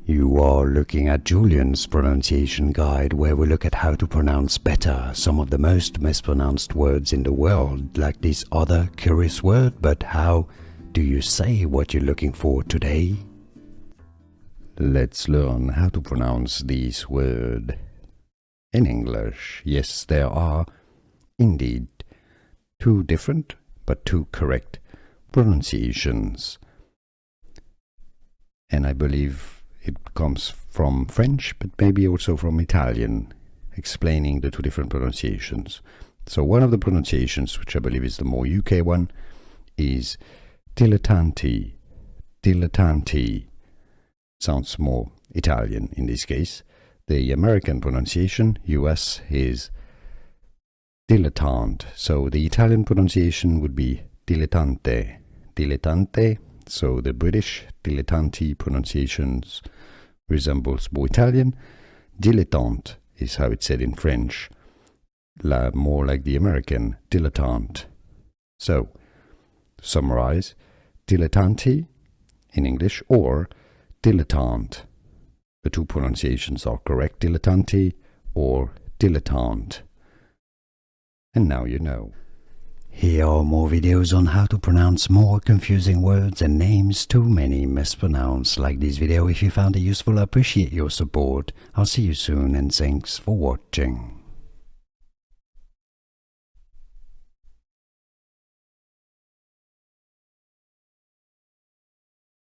You are looking at Julian's pronunciation guide, where we look at how to pronounce better some of the most mispronounced words in the world, like this other curious word. But how do you say what you're looking for today? Let's learn how to pronounce this word in English. Yes, there are indeed two different but two correct pronunciations. And I believe it comes from French, but maybe also from Italian, explaining the two different pronunciations. So one of the pronunciations, which I believe is the more UK one, is dilettante. Dilettante sounds more Italian in this case. The American pronunciation, US, is dilettante. So the Italian pronunciation would be dilettante. Dilettante. So the British dilettante pronunciations resembles more Italian. Dilettante is how it's said in French, more like the American dilettante. So, to summarize, dilettante in English or dilettante. The two pronunciations are correct, dilettante or dilettante. And now you know. Here are more videos on how to pronounce more confusing words and names too many mispronounced. Like this video if you found it useful. I appreciate your support. I'll see you soon and thanks for watching.